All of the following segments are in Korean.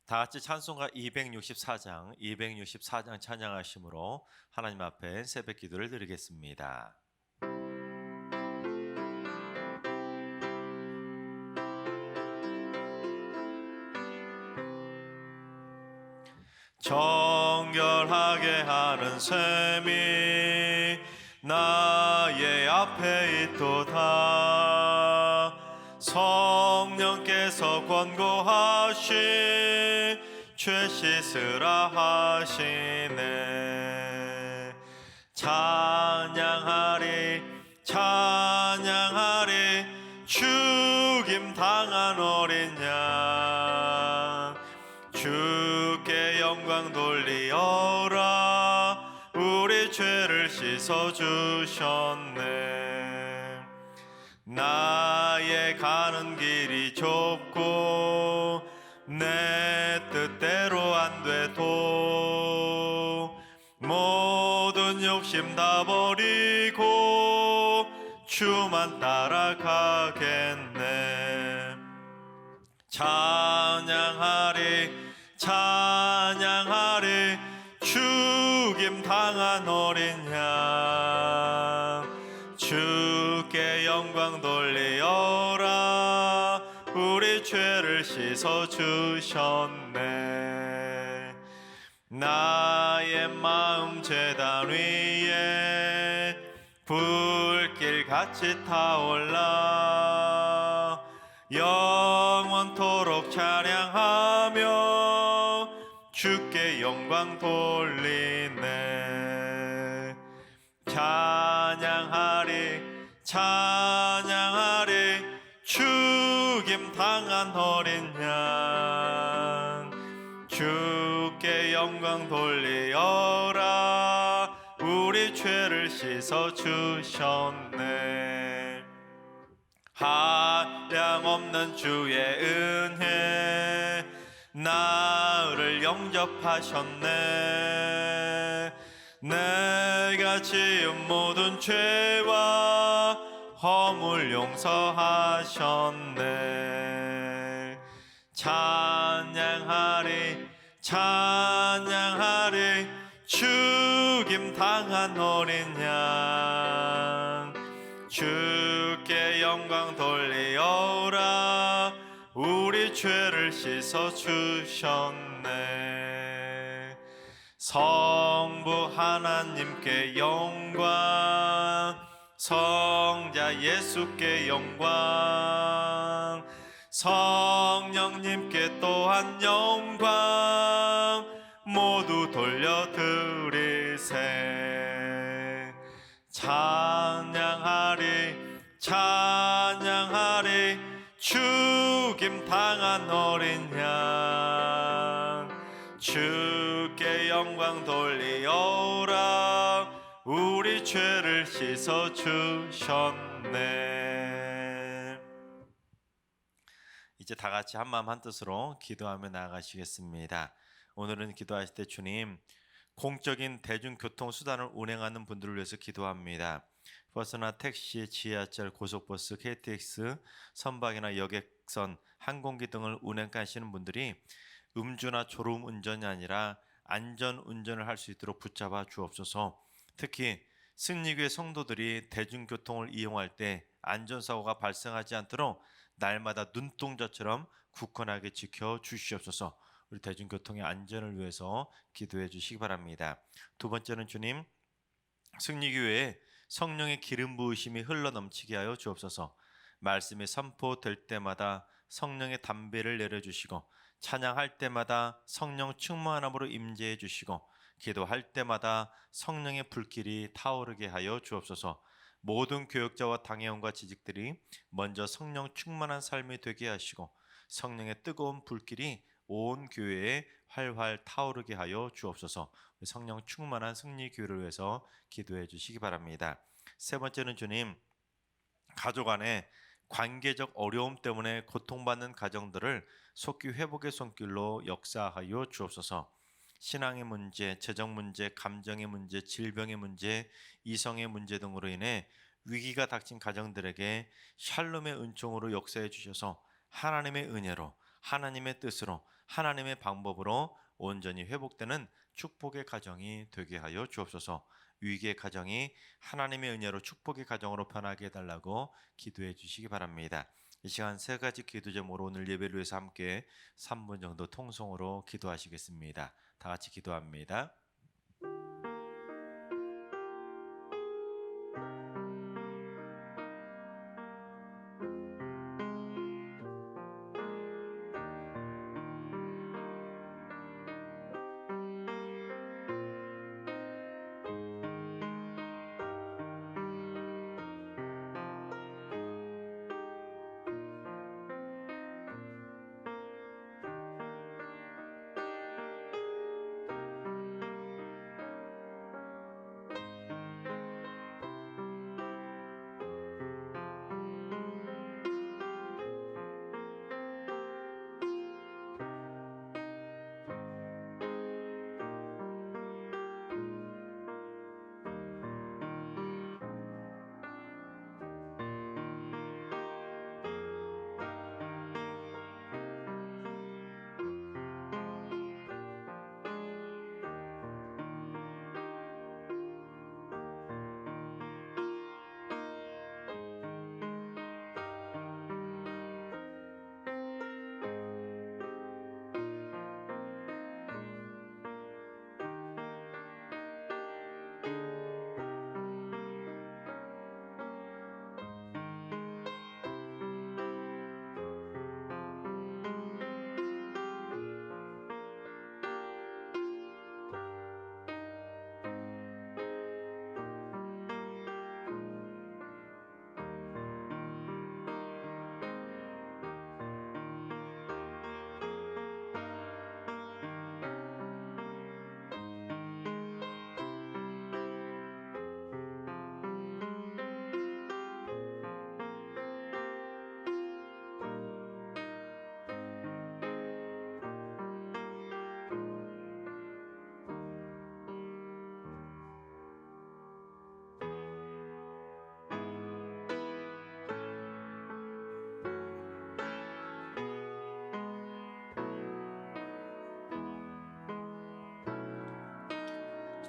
다 같이 찬송가 264장 찬양하심으로 하나님 앞에 새벽 기도를 드리겠습니다. 정결하게 하는 셈이 나의 앞에 있도다. 성령께서 권고하신 죄 씻으라 하시네. 찬양하리 찬양하리 죽임 당한 어린 양, 주께 영광 돌리어라. 우리 죄를 씻어주셨네. 나의 가는 길이 좁고 내 뜻대로 안 돼도 모든 욕심 다 버리고 주만 따라가겠네. 찬양하리 찬양하리 죽임 당한 어린 양, 주께 영광 돌리어라. 우리 죄를 씻어주셨네. 나의 마음 제단 위에 불길같이 타올라 영원토록 찬양하며 주께 영광 돌리네. 찬양하리 찬양하리 죽임 당한 어린 양, 주께 영광 돌리어라. 우리 죄를 씻어주셨네. 한량없는 주의 은혜 나를 영접하셨네. 내가 지은 모든 죄와 허물 용서하셨네. 찬양하리 찬양하리 죽임 당한 어린 양, 주께 영광 돌리어라. 우리 죄를 씻어주셨네. 성부 하나님께 영광, 성자 예수께 영광, 성령님께 또한 영광 모두 돌려드리세. 찬양하리 찬양하리 죽임 당한 어린 양, 주께 영광 돌리어라. 우리 죄를 씻어주셨네. 이제 다 같이 한마음 한뜻으로 기도하며 나아가시겠습니다. 오늘은 기도하실 때 주님, 공적인 대중교통 수단을 운행하는 분들을 위해서 기도합니다. 버스나 택시, 지하철, 고속버스, KTX, 선박이나 여객선, 항공기 등을 운행하시는 분들이 음주나 졸음 운전이 아니라 안전 운전을 할 수 있도록 붙잡아 주옵소서. 특히 승리교회 성도들이 대중교통을 이용할 때 안전사고가 발생하지 않도록 날마다 눈동자처럼 굳건하게 지켜 주시옵소서. 우리 대중교통의 안전을 위해서 기도해 주시기 바랍니다. 두 번째는 주님, 승리교회에 성령의 기름 부으심이 흘러넘치게 하여 주옵소서. 말씀이 선포될 때마다 성령의 담배를 내려주시고, 찬양할 때마다 성령 충만함으로 임재해 주시고, 기도할 때마다 성령의 불길이 타오르게 하여 주옵소서. 모든 교역자와 당회원과 지직들이 먼저 성령 충만한 삶이 되게 하시고, 성령의 뜨거운 불길이 온 교회에 활활 타오르게 하여 주옵소서. 성령 충만한 승리교회를 위해서 기도해 주시기 바랍니다. 세 번째는 주님, 가족 안에 관계적 어려움 때문에 고통받는 가정들을 속히 회복의 손길로 역사하여 주옵소서. 신앙의 문제, 재정 문제, 감정의 문제, 질병의 문제, 이성의 문제 등으로 인해 위기가 닥친 가정들에게 샬롬의 은총으로 역사해 주셔서 하나님의 은혜로, 하나님의 뜻으로, 하나님의 방법으로 온전히 회복되는 축복의 가정이 되게 하여 주옵소서. 위기의 가정이 하나님의 은혜로 축복의 가정으로 변하게 해달라고 기도해 주시기 바랍니다. 이 시간 세 가지 기도 제목으로 오늘 예배를 위해서 함께 3분 정도 통성으로 기도하시겠습니다. 다 같이 기도합니다.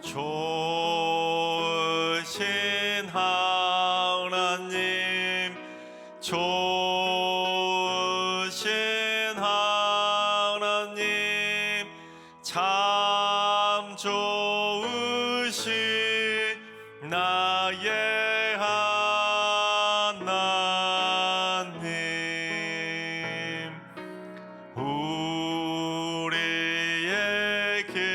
좋으신 하나님, 좋으신 하나님, 참 좋으신 나의 하나님, 우리의 기도를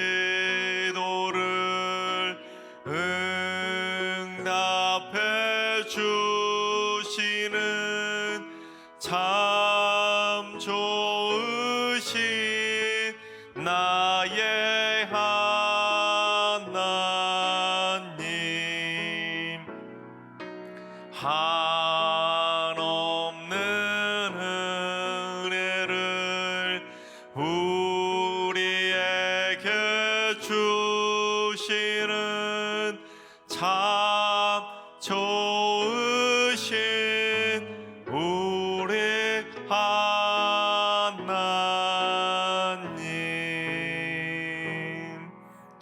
응답해 주시는 참 좋으신 나의 하나님, 한없는 은혜를 우리에게 주시는 참 좋으신 우리 하나님.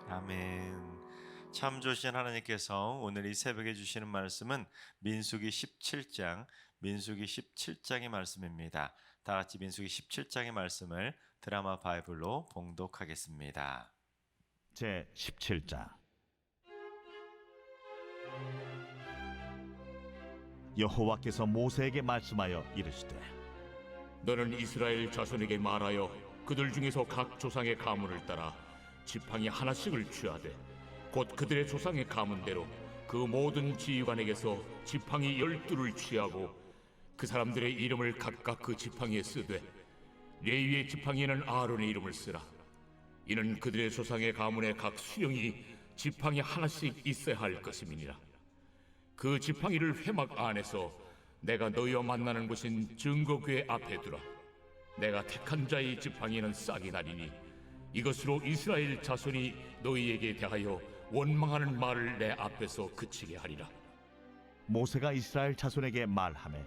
아멘. 참 좋으신 하나님께서 오늘 이 새벽에 주시는 말씀은 민수기 17장의 말씀입니다. 다 같이 민수기 17장의 말씀을 드라마 바이블로 봉독하겠습니다. 제 17장. 여호와께서 모세에게 말씀하여 이르시되, 너는 이스라엘 자손에게 말하여 그들 중에서 각 조상의 가문을 따라 지팡이 하나씩을 취하되 곧 그들의 조상의 가문대로 그 모든 지휘관에게서 지팡이 12를 취하고 그 사람들의 이름을 각각 그 지팡이에 쓰되 레위의 지팡이에는 아론의 이름을 쓰라. 이는 그들의 조상의 가문의 각 수령이 지팡이 하나씩 있어야 할 것임이니라. 그 지팡이를 회막 안에서 내가 너희와 만나는 곳인 증거궤 앞에 두라. 내가 택한 자의 지팡이는 싹이 나리니 이것으로 이스라엘 자손이 너희에게 대하여 원망하는 말을 내 앞에서 그치게 하리라. 모세가 이스라엘 자손에게 말하매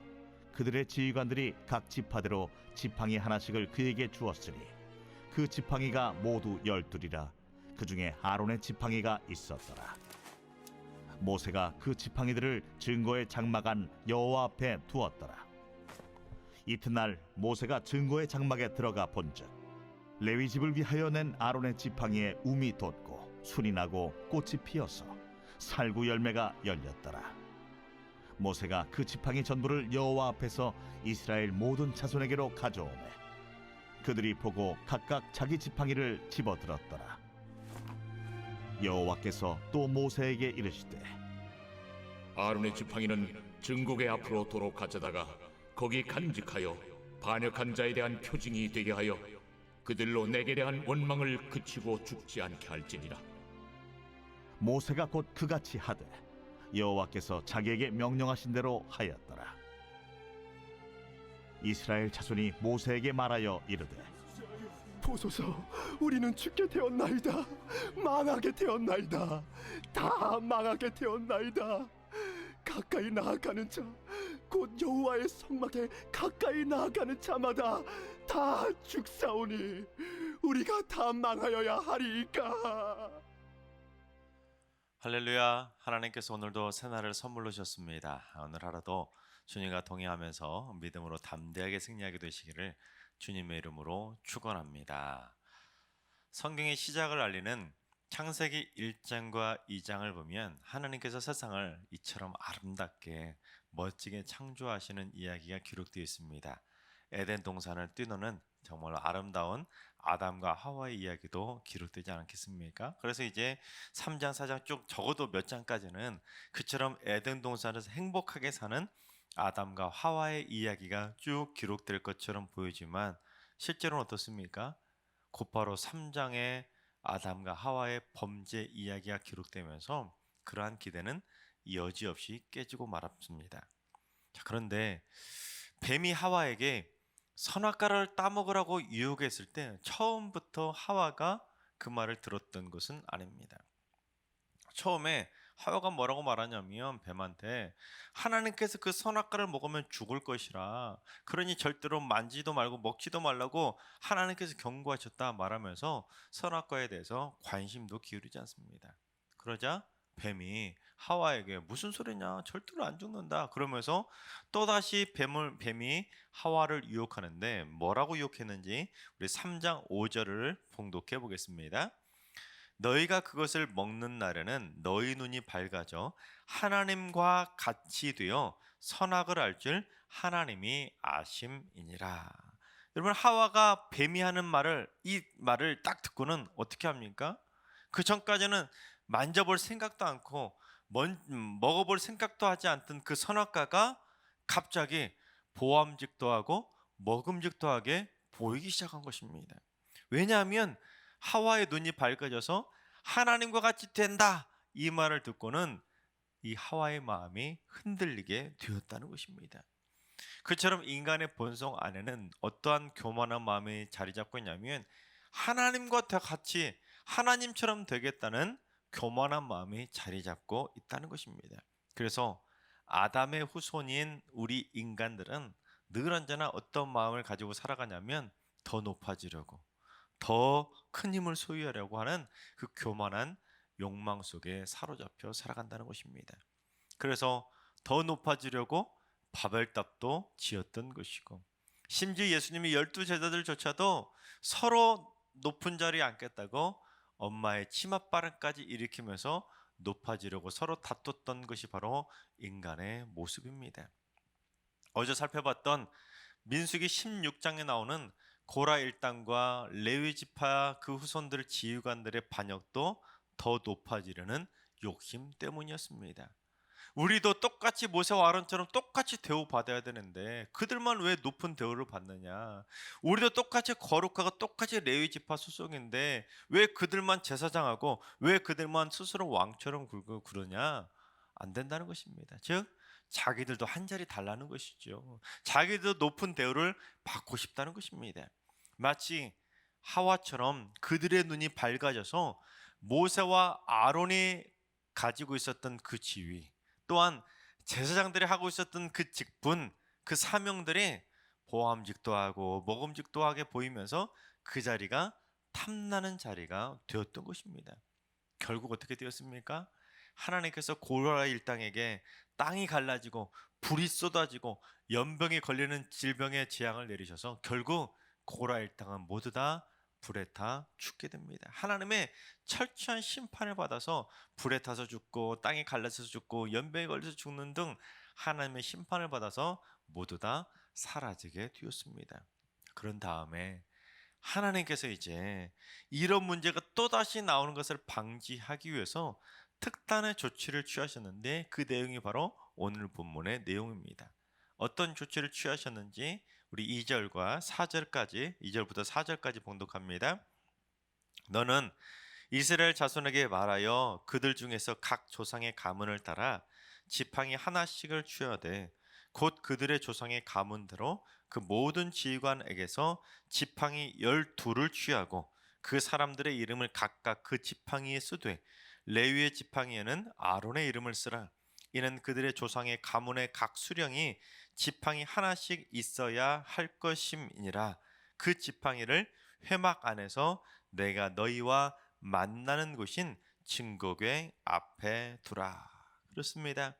그들의 지휘관들이 각 지파대로 지팡이 하나씩을 그에게 주었으니 그 지팡이가 모두 12이라 그 중에 아론의 지팡이가 있었더라. 모세가 그 지팡이들을 증거의 장막 안 여호와 앞에 두었더라. 이튿날 모세가 증거의 장막에 들어가 본즉 레위 집을 위하여 낸 아론의 지팡이에 움이 돋고 순이 나고 꽃이 피어서 살구 열매가 열렸더라. 모세가 그 지팡이 전부를 여호와 앞에서 이스라엘 모든 자손에게로 가져오매 그들이 보고 각각 자기 지팡이를 집어들었더라. 여호와께서 또 모세에게 이르시되 아론의 지팡이는 증거궤 앞으로 도로 가져다가 거기 간직하여 반역한 자에 대한 표징이 되게 하여 그들로 내게 대한 원망을 그치고 죽지 않게 할지니라. 모세가 곧 그같이 하되 여호와께서 자기에게 명령하신 대로 하였더라. 이스라엘 자손이 모세에게 말하여 이르되 보소서, 우리는 죽게 되었나이다. 망하게 되었나이다. 다 망하게 되었나이다. 가까이 나아가는 자, 곧 여호와의 성막에 가까이 나아가는 자마다 다 죽사오니 우리가 다 망하여야 하리이까. 할렐루야. 하나님께서 오늘도 새날을 선물로 주셨습니다. 오늘 하루도 주님과 동행하면서 믿음으로 담대하게 승리하게 되시기를 주님의 이름으로 축원합니다. 성경의 시작을 알리는 창세기 1장과 2장을 보면 하나님께서 세상을 이처럼 아름답게 멋지게 창조하시는 이야기가 기록되어 있습니다. 에덴 동산을 뛰노는 정말 아름다운 아담과 하와의 이야기도 기록되지 않겠습니까? 그래서 이제 3장, 4장 쭉 적어도 몇 장까지는 그처럼 에덴 동산에서 행복하게 사는 아담과 하와의 이야기가 쭉 기록될 것처럼 보이지만 실제로는 어떻습니까? 곧바로 3장에 아담과 하와의 범죄 이야기가 기록되면서 그러한 기대는 여지없이 깨지고 말았습니다. 자, 그런데 뱀이 하와에게 선악과를 따먹으라고 유혹했을 때 처음부터 하와가 그 말을 들었던 것은 아닙니다. 처음에 하와가 뭐라고 말하냐면 뱀한테 하나님께서 그 선악과를 먹으면 죽을 것이라 그러니 절대로 만지도 말고 먹지도 말라고 하나님께서 경고하셨다 말하면서 선악과에 대해서 관심도 기울이지 않습니다. 그러자 뱀이 하와에게 무슨 소리냐, 절대로 안 죽는다 그러면서 또다시 뱀이 하와를 유혹하는데 뭐라고 유혹했는지 우리 3장 5절을 봉독해 보겠습니다. 너희가 그것을 먹는 날에는 너희 눈이 밝아져 하나님과 같이 되어 선악을 알 줄 하나님이 아심이니라. 여러분, 하와가 뱀이 하는 이 말을 딱 듣고는 어떻게 합니까? 그 전까지는 만져볼 생각도 않고 먹어볼 생각도 하지 않던 그 선악과가 갑자기 보암직도 하고 먹음직도 하게 보이기 시작한 것입니다. 왜냐하면 하와의 눈이 밝아져서 하나님과 같이 된다 이 말을 듣고는 이 하와의 마음이 흔들리게 되었다는 것입니다. 그처럼 인간의 본성 안에는 어떠한 교만한 마음이 자리 잡고 있냐면 하나님과 같이 하나님처럼 되겠다는 교만한 마음이 자리 잡고 있다는 것입니다. 그래서 아담의 후손인 우리 인간들은 늘 언제나 어떤 마음을 가지고 살아가냐면 더 높아지려고, 더 큰 힘을 소유하려고 하는 그 교만한 욕망 속에 사로잡혀 살아간다는 것입니다. 그래서 더 높아지려고 바벨탑도 지었던 것이고, 심지어 예수님이 12제자들조차도 서로 높은 자리에 앉겠다고 엄마의 치맛바람까지 일으키면서 높아지려고 서로 다퉜던 것이 바로 인간의 모습입니다. 어제 살펴봤던 민수기 16장에 나오는 고라 일당과 레위 지파 그 후손들 지휘관들의 반역도 더 높아지려는 욕심 때문이었습니다. 우리도 똑같이 모세와 아론처럼 똑같이 대우받아야 되는데 그들만 왜 높은 대우를 받느냐? 우리도 똑같이 거룩하고 똑같이 레위 지파 소속인데 왜 그들만 제사장하고 왜 그들만 스스로 왕처럼 굴고 그러냐? 안 된다는 것입니다. 즉 자기들도 한 자리 달라는 것이죠. 자기도 높은 대우를 받고 싶다는 것입니다. 마치 하와처럼 그들의 눈이 밝아져서 모세와 아론이 가지고 있었던 그 지위, 또한 제사장들이 하고 있었던 그 직분, 그 사명들이 보암직도 하고 먹음직도 하게 보이면서 그 자리가 탐나는 자리가 되었던 것입니다. 결국 어떻게 되었습니까? 하나님께서 고라 일당에게 땅이 갈라지고 불이 쏟아지고 연병이 걸리는 질병의 재앙을 내리셔서 결국 고라 일당은 모두 다 불에 타 죽게 됩니다. 하나님의 철저한 심판을 받아서 불에 타서 죽고 땅이 갈라져서 죽고 연병이 걸려서 죽는 등 하나님의 심판을 받아서 모두 다 사라지게 되었습니다. 그런 다음에 하나님께서 이제 이런 문제가 또다시 나오는 것을 방지하기 위해서 특단의 조치를 취하셨는데 그 내용이 바로 오늘 본문의 내용입니다. 어떤 조치를 취하셨는지 우리 2절과 4절까지 2절부터 4절까지 봉독합니다. 너는 이스라엘 자손에게 말하여 그들 중에서 각 조상의 가문을 따라 지팡이 하나씩을 취하되 곧 그들의 조상의 가문대로 그 모든 지휘관에게서 지팡이 12를 취하고 그 사람들의 이름을 각각 그 지팡이에 쓰되 레위의 지팡이에는 아론의 이름을 쓰라. 이는 그들의 조상의 가문의 각 수령이 지팡이 하나씩 있어야 할 것임이니라. 그 지팡이를 회막 안에서 내가 너희와 만나는 곳인 증거궤 앞에 두라. 그렇습니다.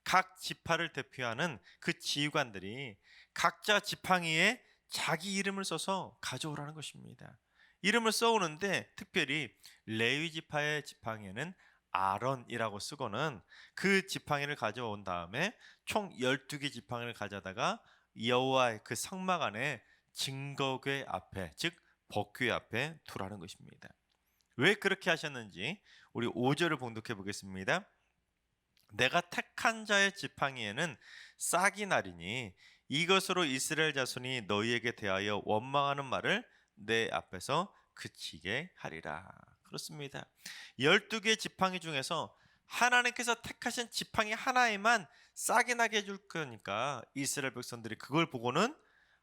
각 지파를 대표하는 그 지휘관들이 각자 지팡이에 자기 이름을 써서 가져오라는 것입니다. 이름을 써오는데 특별히 레위 지파의 지팡이에는 아론이라고 쓰고는 그 지팡이를 가져온 다음에 총 12개 지팡이를 가져다가 여호와의 그 성막 안에 증거궤 앞에, 즉 법궤 앞에 두라는 것입니다. 왜 그렇게 하셨는지 우리 5절을 봉독해 보겠습니다. 내가 택한 자의 지팡이에는 싹이 나리니 이것으로 이스라엘 자손이 너희에게 대하여 원망하는 말을 내 앞에서 그치게 하리라. 그렇습니다. 12개 지팡이 중에서 하나님께서 택하신 지팡이 하나에만 싹이 나게 해줄 거니까 이스라엘 백성들이 그걸 보고는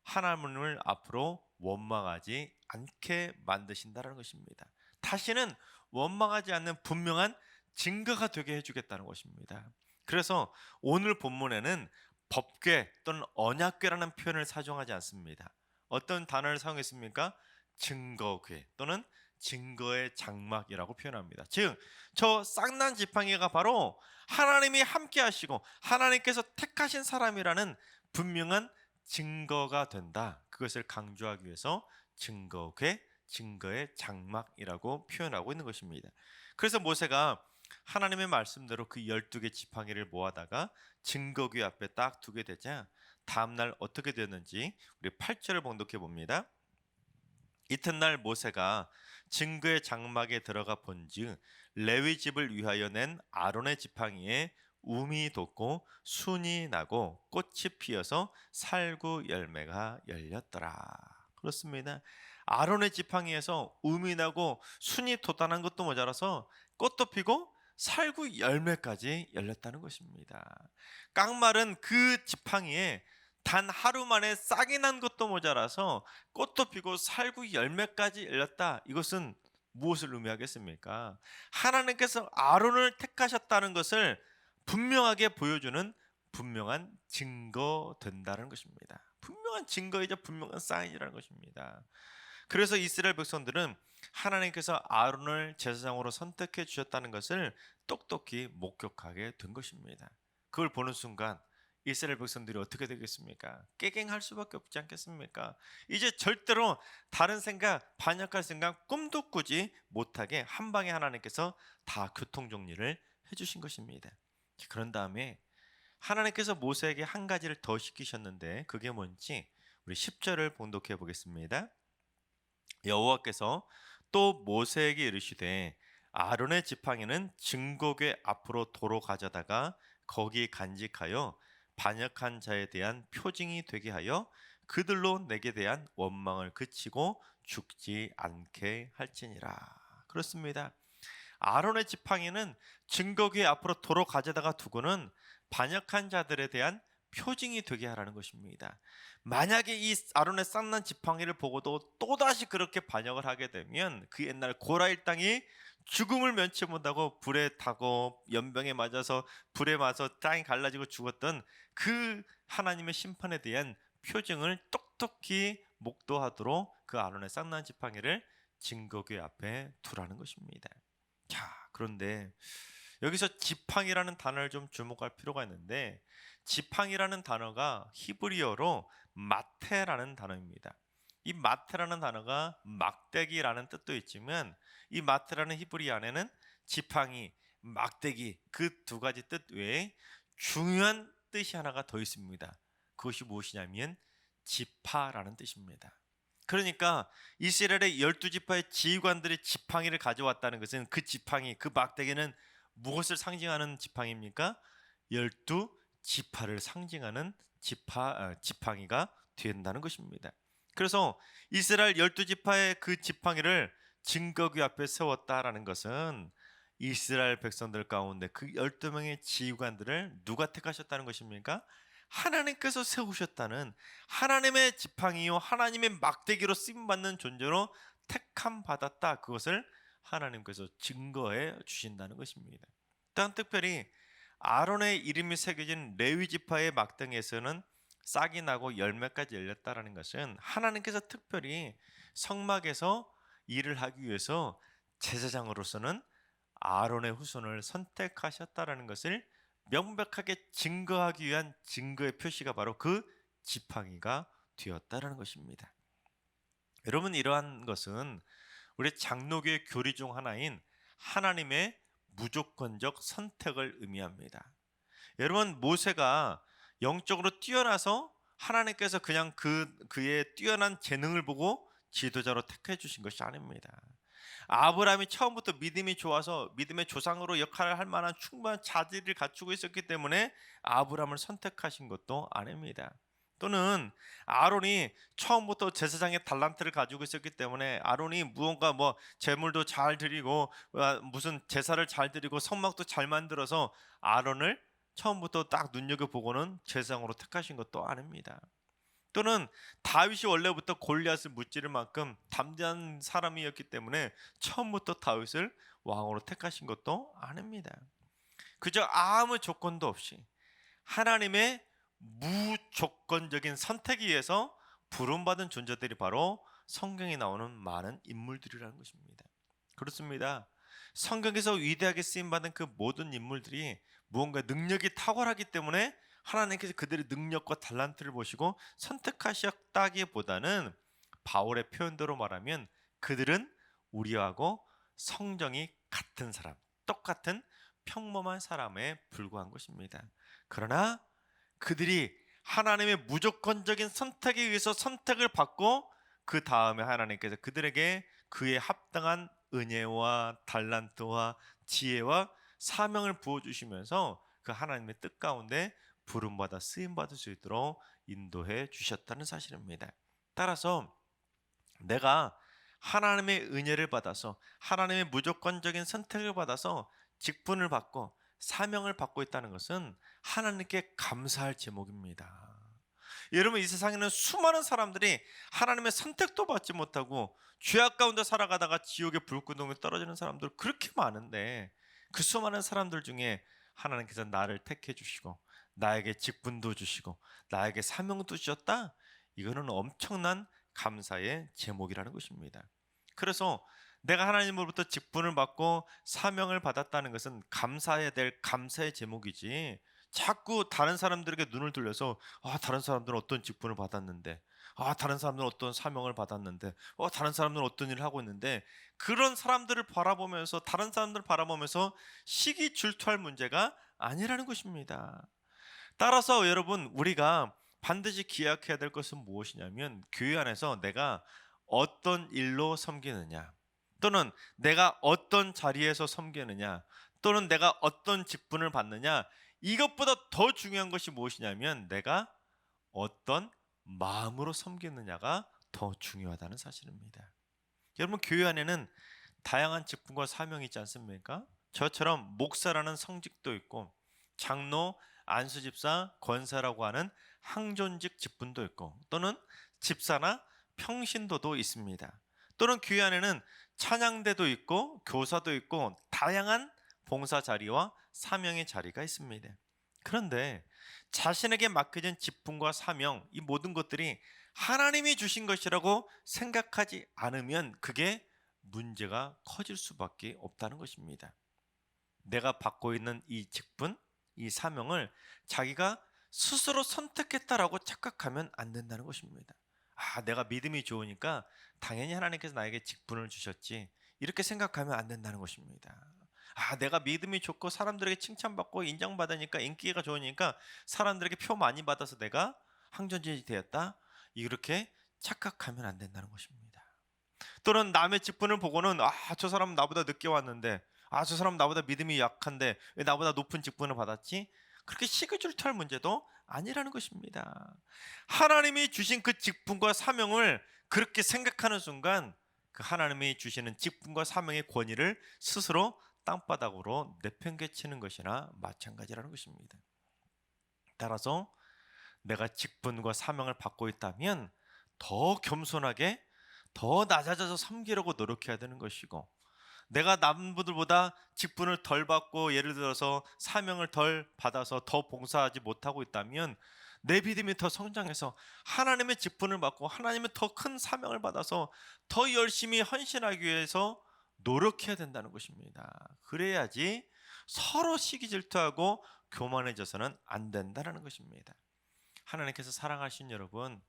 하나님을 앞으로 원망하지 않게 만드신다는 것입니다. 다시는 원망하지 않는 분명한 증거가 되게 해주겠다는 것입니다. 그래서 오늘 본문에는 법궤 또는 언약궤라는 표현을 사용하지 않습니다. 어떤 단어를 사용했습니까? 증거궤 또는 증거의 장막이라고 표현합니다. 즉, 저 쌍난 지팡이가 바로 하나님이 함께 하시고 하나님께서 택하신 사람이라는 분명한 증거가 된다. 그것을 강조하기 위해서 증거궤, 증거의 장막이라고 표현하고 있는 것입니다. 그래서 모세가 하나님의 말씀대로 그 12개 지팡이를 모아다가 증거궤 앞에 딱 두게 되자 다음날 어떻게 되었는지 우리 8절을 봉독해 봅니다. 이튿날 모세가 증거의 장막에 들어가 본즉 레위 집을 위하여 낸 아론의 지팡이에 움이 돋고 순이 나고 꽃이 피어서 살구 열매가 열렸더라. 그렇습니다. 아론의 지팡이에서 움이 나고 순이 돋아난 것도 모자라서 꽃도 피고 살구 열매까지 열렸다는 것입니다. 깡말은 그 지팡이에 단 하루 만에 싹이 난 것도 모자라서 꽃도 피고 살구 열매까지 열렸다. 이것은 무엇을 의미하겠습니까? 하나님께서 아론을 택하셨다는 것을 분명하게 보여주는 분명한 증거 된다는 것입니다. 분명한 증거이자 분명한 사인이라는 것입니다. 그래서 이스라엘 백성들은 하나님께서 아론을 제사장으로 선택해 주셨다는 것을 똑똑히 목격하게 된 것입니다. 그걸 보는 순간 이스라엘 백성들이 어떻게 되겠습니까? 깨갱할 수밖에 없지 않겠습니까? 이제 절대로 다른 생각, 반역할 생각 꿈도 꾸지 못하게 한 방에 하나님께서 다 교통정리를 해주신 것입니다. 그런 다음에 하나님께서 모세에게 한 가지를 더 시키셨는데 그게 뭔지 우리 10절을 봉독해 보겠습니다. 여호와께서 또 모세에게 이르시되 아론의 지팡이는 증거궤 앞으로 도로 가져다가 거기 간직하여 반역한 자에 대한 표징이 되게 하여 그들로 내게 대한 원망을 그치고 죽지 않게 할지니라. 그렇습니다. 아론의 지팡이는 증거궤 앞으로 도로 가져다가 두고는 반역한 자들에 대한 표징이 되게 하라는 것입니다. 만약에 이 아론의 쌍난 지팡이를 보고도 또다시 그렇게 반역을 하게 되면 그 옛날 고라 일당이 죽음을 면치 못하고 불에 타고 연병에 맞아서 불에 맞아서 땅이 갈라지고 죽었던 그 하나님의 심판에 대한 표징을 똑똑히 목도하도록 그 아론의 쌍난 지팡이를 증거궤 앞에 두라는 것입니다. 자, 그런데 여기서 지팡이라는 단어를 좀 주목할 필요가 있는데, 지팡이라는 단어가 히브리어로 마테라는 단어입니다. 이 마테라는 단어가 막대기라는 뜻도 있지만, 이 마테라는 히브리 안에는 지팡이, 막대기 그 두 가지 뜻 외에 중요한 뜻이 하나가 더 있습니다. 그것이 무엇이냐면 지파라는 뜻입니다. 그러니까 이스라엘의 12지파의 지휘관들이 지팡이를 가져왔다는 것은, 그 지팡이, 그 막대기는 무엇을 상징하는 지팡이입니까? 12지파를 상징하는 지팡이가 된다는 것입니다. 그래서 이스라엘 12지파의 그 지팡이를 증거궤 앞에 세웠다라는 것은 이스라엘 백성들 가운데 그 12명의 지휘관들을 누가 택하셨다는 것입니까? 하나님께서 세우셨다는, 하나님의 지팡이요 하나님의 막대기로 쓰임받는 존재로 택함 받았다, 그것을 하나님께서 증거해 주신다는 것입니다. 또한 특별히 아론의 이름이 새겨진 레위 지파의 막등에서는 싹이 나고 열매까지 열렸다라는 것은 하나님께서 특별히 성막에서 일을 하기 위해서 제사장으로서는 아론의 후손을 선택하셨다라는 것을 명백하게 증거하기 위한 증거의 표시가 바로 그 지팡이가 되었다라는 것입니다. 여러분, 이러한 것은 우리 장로교의 교리 중 하나인 하나님의 무조건적 선택을 의미합니다. 여러분, 모세가 영적으로 뛰어나서 하나님께서 그냥 그의 뛰어난 재능을 보고 지도자로 택해 주신 것이 아닙니다. 아브라함이 처음부터 믿음이 좋아서 믿음의 조상으로 역할을 할 만한 충분한 자질을 갖추고 있었기 때문에 아브라함을 선택하신 것도 아닙니다. 또는 아론이 처음부터 제사장의 달란트를 가지고 있었기 때문에 아론이 무언가 제물도 잘 드리고 무슨 제사를 잘 드리고 성막도 잘 만들어서 아론을 처음부터 딱 눈여겨보고는 제사장으로 택하신 것도 아닙니다. 또는 다윗이 원래부터 골리앗을 무찌를 만큼 담대한 사람이었기 때문에 처음부터 다윗을 왕으로 택하신 것도 아닙니다. 그저 아무 조건도 없이 하나님의 무조건적인 선택에 의해서 부름받은 존재들이 바로 성경에 나오는 많은 인물들이라는 것입니다. 그렇습니다. 성경에서 위대하게 쓰임받은 그 모든 인물들이 무언가 능력이 탁월하기 때문에 하나님께서 그들의 능력과 달란트를 보시고 선택하셨다기보다는 바울의 표현대로 말하면 그들은 우리하고 성정이 같은 사람, 똑같은 평범한 사람에 불과한 것입니다. 그러나 그들이 하나님의 무조건적인 선택에 의해서 선택을 받고 그 다음에 하나님께서 그들에게 그에 합당한 은혜와 달란트와 지혜와 사명을 부어주시면서 그 하나님의 뜻 가운데 부름받아 쓰임받을 수 있도록 인도해 주셨다는 사실입니다. 따라서 내가 하나님의 은혜를 받아서 하나님의 무조건적인 선택을 받아서 직분을 받고 사명을 받고 있다는 것은 하나님께 감사할 제목입니다. 여러분, 이 세상에는 수많은 사람들이 하나님의 선택도 받지 못하고 죄악 가운데 살아가다가 지옥의 불구덩이에 떨어지는 사람들 그렇게 많은데, 그 수많은 사람들 중에 하나님께서 나를 택해 주시고 나에게 직분도 주시고 나에게 사명도 주셨다, 이거는 엄청난 감사의 제목이라는 것입니다. 그래서 내가 하나님으로부터 직분을 받고 사명을 받았다는 것은 감사해야 될 감사의 제목이지, 자꾸 다른 사람들에게 눈을 돌려서 다른 사람들은 어떤 직분을 받았는데, 다른 사람들은 어떤 사명을 받았는데, 다른 사람들은 어떤 일을 하고 있는데, 그런 사람들을 바라보면서 다른 사람들을 바라보면서 시기 질투할 문제가 아니라는 것입니다. 따라서 여러분, 우리가 반드시 기억해야 될 것은 무엇이냐면, 교회 안에서 내가 어떤 일로 섬기느냐, 또는 내가 어떤 자리에서 섬기느냐, 또는 내가 어떤 직분을 받느냐, 이것보다 더 중요한 것이 무엇이냐면 내가 어떤 마음으로 섬기느냐가 더 중요하다는 사실입니다. 여러분, 교회 안에는 다양한 직분과 사명이 있지 않습니까? 저처럼 목사라는 성직도 있고 장로, 안수집사, 권사라고 하는 항존직 직분도 있고, 또는 집사나 평신도도 있습니다. 또는 교회 안에는 찬양대도 있고 교사도 있고 다양한 봉사 자리와 사명의 자리가 있습니다. 그런데 자신에게 맡겨진 직분과 사명, 이 모든 것들이 하나님이 주신 것이라고 생각하지 않으면 그게 문제가 커질 수밖에 없다는 것입니다. 내가 받고 있는 이 직분, 이 사명을 자기가 스스로 선택했다라고 착각하면 안 된다는 것입니다. 내가 믿음이 좋으니까 당연히 하나님께서 나에게 직분을 주셨지, 이렇게 생각하면 안 된다는 것입니다. 내가 믿음이 좋고 사람들에게 칭찬받고 인정받으니까, 인기가 좋으니까 사람들에게 표 많이 받아서 내가 항전진이 되었다, 이렇게 착각하면 안 된다는 것입니다. 또는 남의 직분을 보고는 저 사람은 나보다 늦게 왔는데, 저 사람은 나보다 믿음이 약한데 왜 나보다 높은 직분을 받았지? 그렇게 시기질투할 문제도 아니라는 것입니다. 하나님이 주신 그 직분과 사명을 그렇게 생각하는 순간 그 하나님이 주시는 직분과 사명의 권위를 스스로 땅바닥으로 내팽개치는 것이나 마찬가지라는 것입니다. 따라서 내가 직분과 사명을 받고 있다면 더 겸손하게, 더 낮아져서 섬기려고 노력해야 되는 것이고, 내가 남들보다 직분을 덜 받고 예를 들어서 사명을 덜 받아서 더 봉사하지 못하고 있다면 내 믿음이 더 성장해서 하나님의 직분을 받고 하나님의 더 큰 사명을 받아서 더 열심히 헌신하기 위해서 노력해야 된다는 것입니다. 그래야지 서로 시기질투하고 교만해져서는 안 된다는 것입니다. 하나님께서 사랑하신 여러분,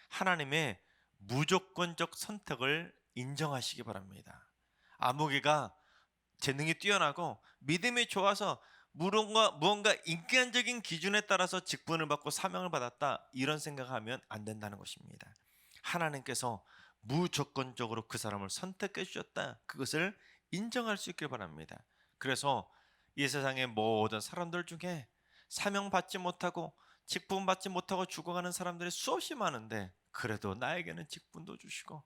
하나님의 무조건적 선택을 인정하시기 바랍니다. 아무개가 재능이 뛰어나고 믿음이 좋아서 무언가 인간적인 기준에 따라서 직분을 받고 사명을 받았다, 이런 생각하면 안 된다는 것입니다. 하나님께서 무조건적으로 그 사람을 선택해 주셨다, 그것을 인정할 수 있길 바랍니다. 그래서 이 세상의 모든 사람들 중에 사명 받지 못하고 직분 받지 못하고 죽어가는 사람들이 수없이 많은데, 그래도 나에게는 직분도 주시고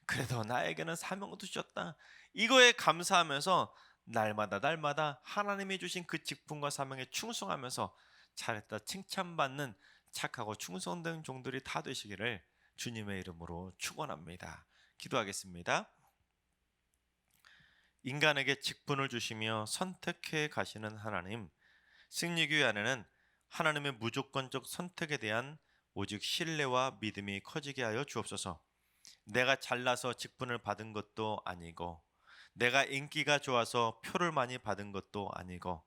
그래도 나에게는 사명도 주셨다, 이거에 감사하면서 날마다 하나님이 주신 그 직분과 사명에 충성하면서 잘했다 칭찬받는 착하고 충성된 종들이 다 되시기를 주님의 이름으로 축원합니다. 기도하겠습니다. 인간에게 직분을 주시며 선택해 가시는 하나님, 승리교회 안에는 하나님의 무조건적 선택에 대한 오직 신뢰와 믿음이 커지게 하여 주옵소서. 내가 잘나서 직분을 받은 것도 아니고, 내가 인기가 좋아서 표를 많이 받은 것도 아니고,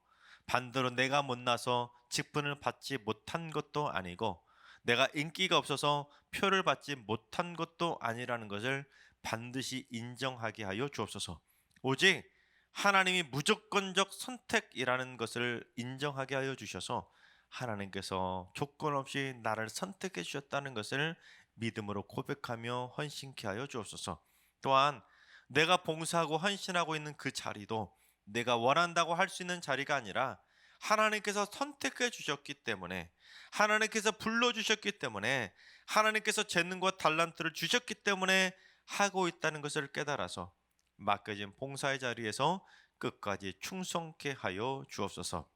반대로 내가 못나서 직분을 받지 못한 것도 아니고, 내가 인기가 없어서 표를 받지 못한 것도 아니라는 것을 반드시 인정하게 하여 주옵소서. 오직 하나님이 무조건적 선택이라는 것을 인정하게 하여 주셔서 하나님께서 조건 없이 나를 선택해 주셨다는 것을 믿음으로 고백하며 헌신케 하여 주옵소서. 또한 내가 봉사하고 헌신하고 있는 그 자리도 내가 원한다고 할 수 있는 자리가 아니라 하나님께서 선택해 주셨기 때문에, 하나님께서 불러주셨기 때문에, 하나님께서 재능과 달란트를 주셨기 때문에 하고 있다는 것을 깨달아서 맡겨진 봉사의 자리에서 끝까지 충성케 하여 주옵소서.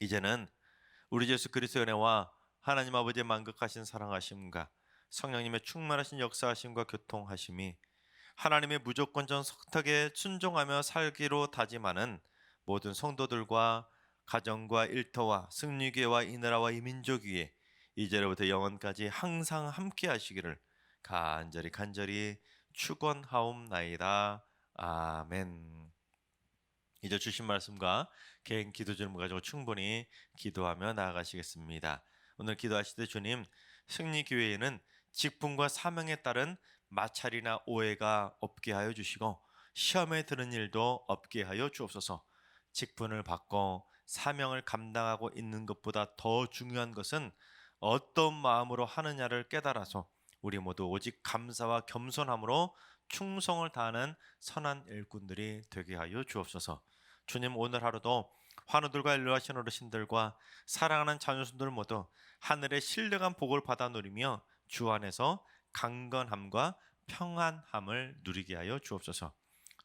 이제는 우리 예수 그리스도의 은혜와 하나님 아버지의 만극하신 사랑하심과 성령님의 충만하신 역사하심과 교통하심이 하나님의 무조건적 선택에 순종하며 살기로 다짐하는 모든 성도들과 가정과 일터와 승리교회와 이 나라와 이 민족 위에 이제로부터 영원까지 항상 함께 하시기를 간절히 축원하옵나이다. 아멘. 이제 주신 말씀과 개인 기도 질문 가지고 충분히 기도하며 나아가시겠습니다. 오늘 기도하실 때 주님, 승리교회에는 직분과 사명에 따른 마찰이나 오해가 없게 하여 주시고 시험에 드는 일도 없게 하여 주옵소서. 직분을 받고 사명을 감당하고 있는 것보다 더 중요한 것은 어떤 마음으로 하느냐를 깨달아서 우리 모두 오직 감사와 겸손함으로 충성을 다하는 선한 일꾼들이 되게 하여 주옵소서. 주님, 오늘 하루도 환우들과 일러하신 어르신들과 사랑하는 자녀손들 모두 하늘의 신령한 복을 받아 누리며 주 안에서 강건함과 평안함을 누리게 하여 주옵소서.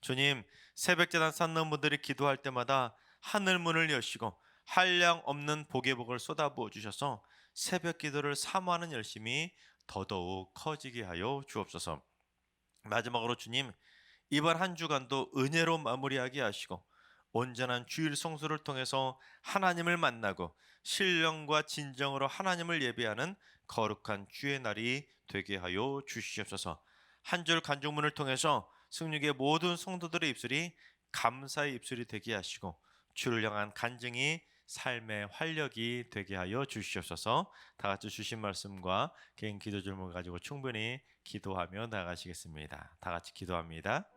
주님, 새벽제단 쌓는 분들이 기도할 때마다 하늘 문을 여시고 한량 없는 복의 복을 쏟아부어 주셔서 새벽 기도를 사모하는 열심이 더더욱 커지게 하여 주옵소서. 마지막으로 주님, 이번 한 주간도 은혜로 마무리하게 하시고 온전한 주일 성수를 통해서 하나님을 만나고 신령과 진정으로 하나님을 예배하는 거룩한 주의 날이 되게 하여 주시옵소서. 한 줄 간증문을 통해서 승륙의 모든 성도들의 입술이 감사의 입술이 되게 하시고 주를 향한 간증이 삶의 활력이 되게 하여 주시옵소서. 다 같이 주신 말씀과 개인 기도 질문 가지고 충분히 기도하며 나가시겠습니다. 다 같이 기도합니다.